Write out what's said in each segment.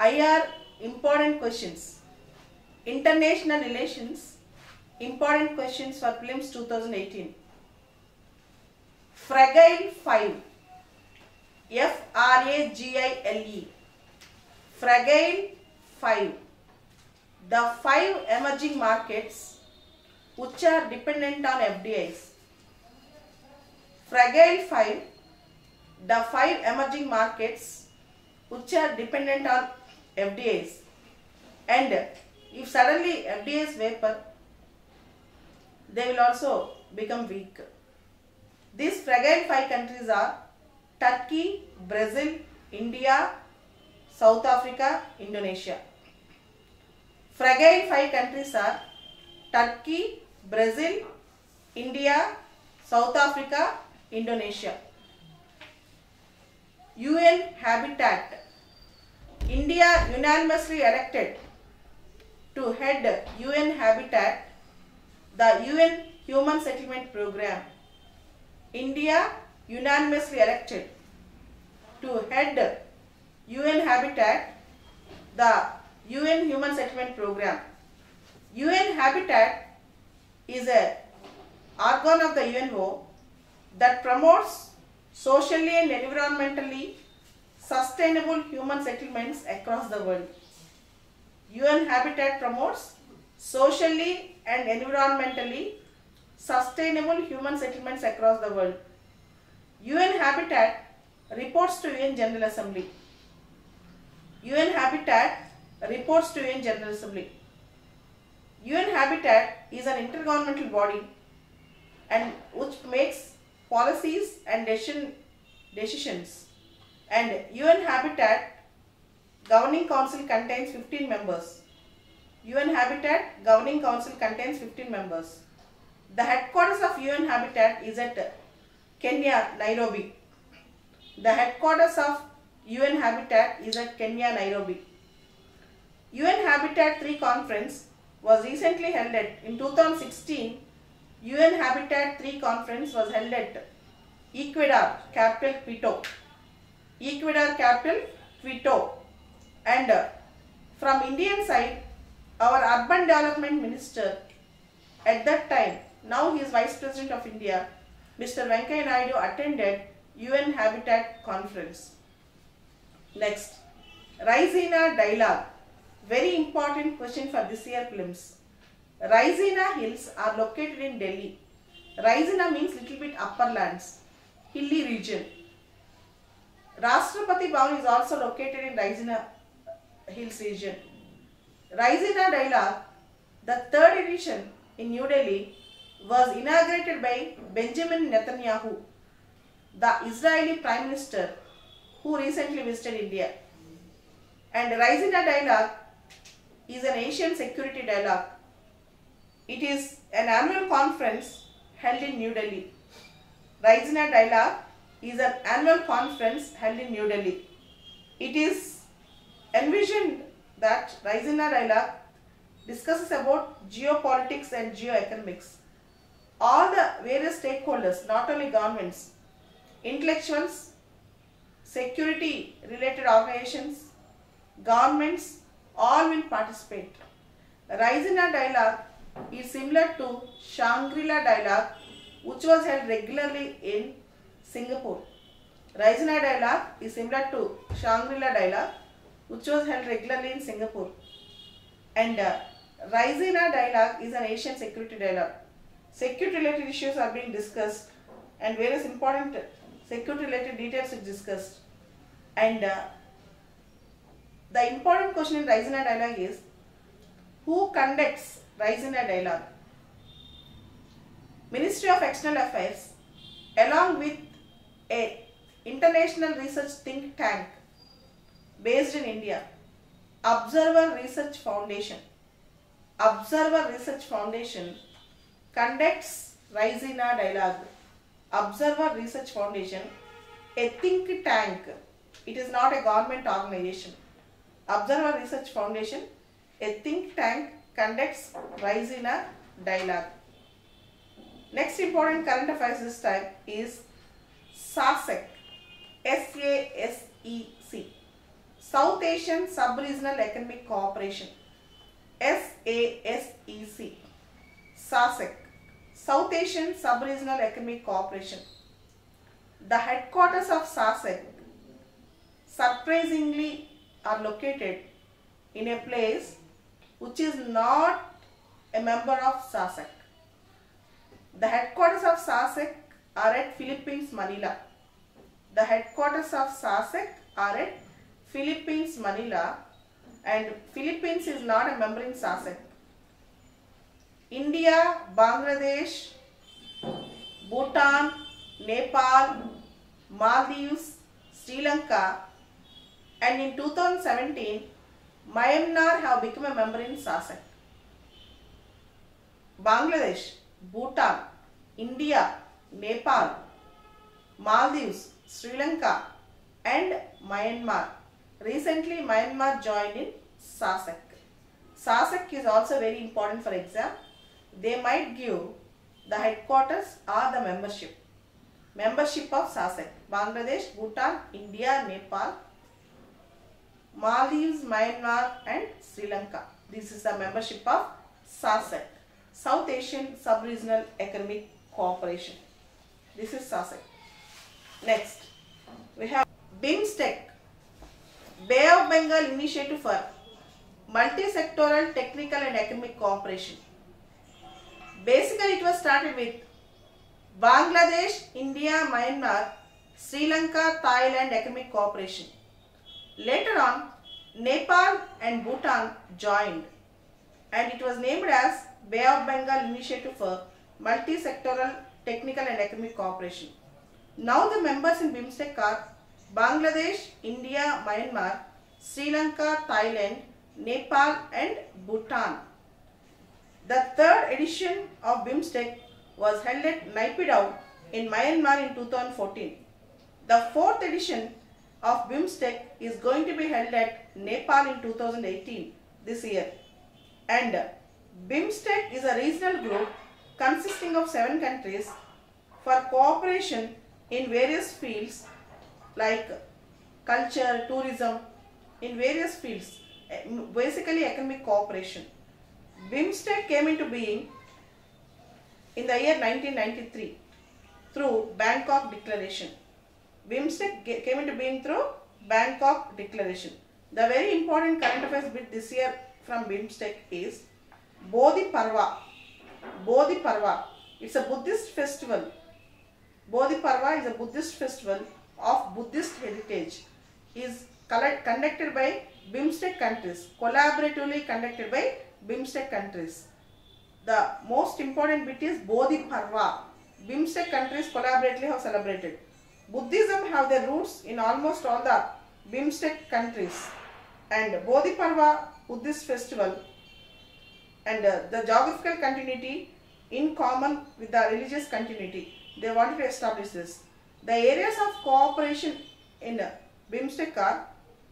IR important questions. International relations important questions for Prelims 2018. Fragile 5. Fragile. Fragile 5. The 5 emerging markets which are dependent on FDIs. Fragile 5. The 5 emerging markets which are dependent on FDIs. And if suddenly FDIs vapor, they will also become weak. These fragile 5 countries are Turkey, Brazil, India, South Africa, Indonesia. Fragile 5 countries are Turkey, Brazil, India, South Africa, Indonesia. UN Habitat. India unanimously elected to head UN Habitat, the UN Human Settlement Program. India unanimously elected to head UN Habitat, the UN Human Settlement Program. UN Habitat is an organ of the UNO that promotes socially and environmentally sustainable human settlements across the world. UN Habitat promotes socially and environmentally sustainable human settlements across the world. UN Habitat reports to UN General Assembly. UN Habitat reports to UN General Assembly. UN Habitat is an intergovernmental body and which makes policies and decisions. And UN Habitat Governing Council contains 15 members. UN Habitat Governing Council contains 15 members. The headquarters of UN Habitat is at Kenya, Nairobi. The headquarters of UN Habitat is at Kenya, Nairobi. UN Habitat 3 conference was recently held in 2016. UN Habitat 3 conference was held at Ecuador, capital Quito. Ecuador, capital Quito. And from Indian side, our urban development minister at that time, now he is Vice President of India, Mr. Venkaiah Naidu attended UN Habitat conference. Next, Raisina dialogue. Very important question for this year Prelims. Raisina hills are located in Delhi. Raisina means little bit upperlands, hilly region. Rashtrapati Bhavan is also located in Raisina hills region. Raisina dialogue, the third edition in New Delhi, was inaugurated by Benjamin Netanyahu, the Israeli Prime Minister who recently visited India. And Raisina dialogue is an Asian security dialogue. It is an annual conference held in New Delhi. Raisina dialogue is an annual conference held in New Delhi. It is envisioned that Raisina dialogue discusses about geopolitics and geoeconomics. All the various stakeholders, not only governments, intellectuals, security related organizations, governments, all will participate. Raisina dialogue is similar to Shangri-La dialogue which was held regularly in Singapore. Raisina dialogue is similar to Shangri-La dialogue which was held regularly in Singapore. And Raisina dialogue is an Asian security dialogue. Security related issues are being discussed and various important security related details is discussed. And the important question in Raisina dialogue is, who conducts Raisina dialogue? Ministry of External Affairs along with a international research think tank based in India, Observer Research Foundation. Observer Research Foundation conducts Raisina dialogue. Observer Research Foundation, a think tank. It is not a government organization. Observer Research Foundation, a think tank, conducts Raisina dialogue. Next important current affairs this time is SASEC. SASEC. South Asian Sub-Regional Economic Cooperation, SASEC, SASEC, South Asian Sub-Regional Economic Cooperation. The headquarters of SASEC surprisingly are located in a place which is not a member of SASEC. The headquarters of SASEC are at Philippines, Manila. The headquarters of SASEC are at Philippines, Manila, and Philippines is not a member in SASEC. India, Bangladesh, Bhutan, Nepal, Maldives, Sri Lanka, and in 2017, Myanmar have become a member in SASEC. Bangladesh, Bhutan, India, Nepal, Maldives, Sri Lanka, and Myanmar. Recently, Myanmar joined in SASEC. SASEC is also very important for exam. They might give the headquarters or the membership. Membership of SASEC. Bangladesh, Bhutan, India, Nepal, Maldives, Myanmar, and Sri Lanka. This is the membership of SASEC, South Asian Sub-Regional Economic Cooperation. This is SASEC. Next, we have BIMSTEC, Bay of Bengal Initiative for Multi-Sectoral Technical and Economic Cooperation. Basically, it was started with Bangladesh, India, Myanmar, Sri Lanka, Thailand Economic Cooperation. Later on, Nepal and Bhutan joined, and it was named as Bay of Bengal Initiative for Multi-Sectoral Technical and Economic Cooperation. Now the members in BIMSTEC are Bangladesh, India, Myanmar, Sri Lanka, Thailand, Nepal, and Bhutan. The third edition of BIMSTEC was held at Naypyidaw in Myanmar in 2014. The fourth edition of BIMSTEC is going to be held at Nepal in 2018, this year. And BIMSTEC is a regional group consisting of 7 countries for cooperation in various fields like culture, tourism, in various fields, basically economic cooperation. BIMSTEC came into being in the year 1993 through Bangkok Declaration. BIMSTEC came into being through Bangkok Declaration. The very important current affairs bit this year from BIMSTEC is Bodhi Parva. Bodhi Parva. It's a Buddhist festival. Bodhi Parva is a Buddhist festival of Buddhist heritage. Is conducted by BIMSTEC countries. Collaboratively conducted by BIMSTEC countries. The most important bit is Bodhi Parva. BIMSTEC countries collaboratively have celebrated. Buddhism have their roots in almost all the BIMSTEC countries, and Bodhi Parva Buddhist festival and the geographical continuity in common with the religious continuity. They wanted to establish this. The areas of cooperation in BIMSTEC are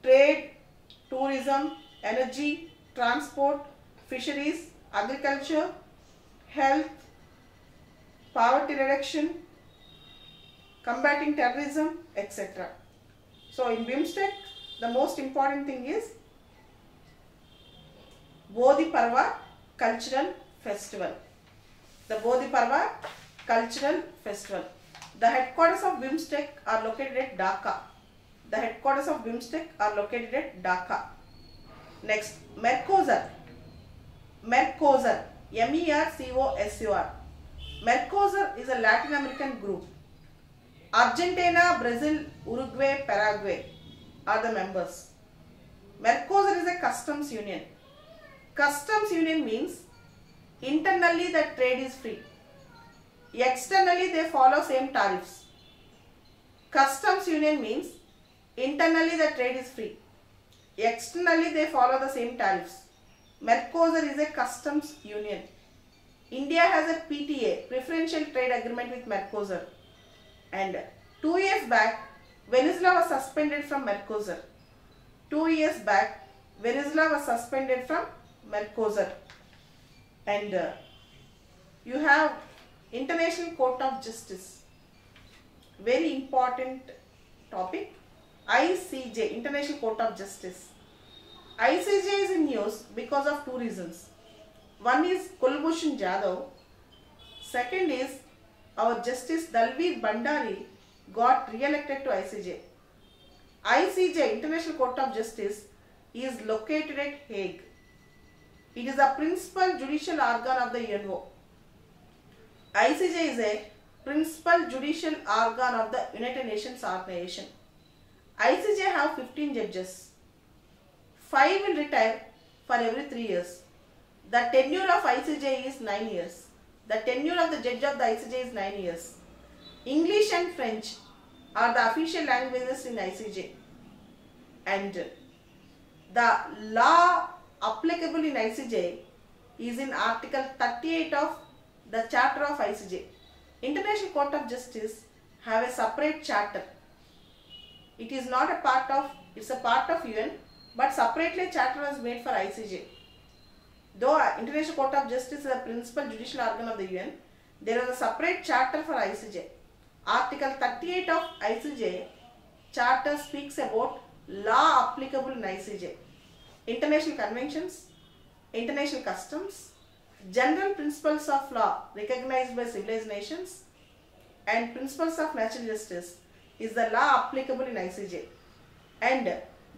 trade, tourism, energy, transport, fisheries, agriculture, health, poverty reduction, combating terrorism, etc. So in BIMSTEC, the most important thing is Bodhi Parva Cultural Festival. The Bodhi Parva Cultural Festival. The headquarters of BIMSTEC are located at Dhaka. The headquarters of BIMSTEC are located at Dhaka. Next, Mercosur. Mercosur. MERCOSUR. Mercosur is a Latin American group. Argentina, Brazil, Uruguay, Paraguay are the members. Mercosur is a customs union. Customs union means internally the trade is free. Externally they follow same tariffs. Customs union means internally the trade is free. Externally they follow the same tariffs. Mercosur is a customs union. India has a PTA, Preferential Trade Agreement with Mercosur. And 2 years back, Venezuela was suspended from Mercosur. 2 years back, Venezuela was suspended from Mercosur. And you have International Court of Justice. Very important topic. ICJ, International Court of Justice. ICJ is in news because of two reasons. One is Kulbhushan Jadhav. Second is our Justice Dalveer Bhandari got re-elected to ICJ. ICJ, International Court of Justice, is located at Hague. It is the principal judicial organ of the UNO. ICJ is a principal judicial organ of the United Nations organization. ICJ have 15 judges. 5 will retire for every 3 years. The tenure of ICJ is 9 years. The tenure of the judge of the ICJ is 9 years. English and French are the official languages in ICJ. And the law applicable in ICJ is in Article 38 of the Charter of ICJ. International Court of Justice have a separate charter. It is not a part of, it's a part of UN, but separately charter was made for ICJ. Though International Court of Justice is the principal judicial organ of the UN, there is a separate charter for ICJ. Article 38 of ICJ charter speaks about law applicable in ICJ. International conventions, international customs, general principles of law recognized by civilized nations, and principles of natural justice is the law applicable in ICJ. And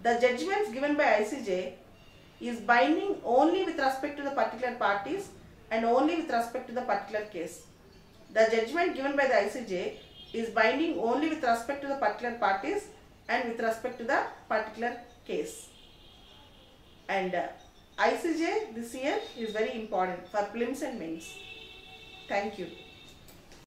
the judgments given by ICJ is binding only with respect to the particular parties and only with respect to the particular case. The judgment given by the ICJ is binding only with respect to the particular parties and with respect to the particular case. And ICJ this year is very important for prelims and mains. Thank you.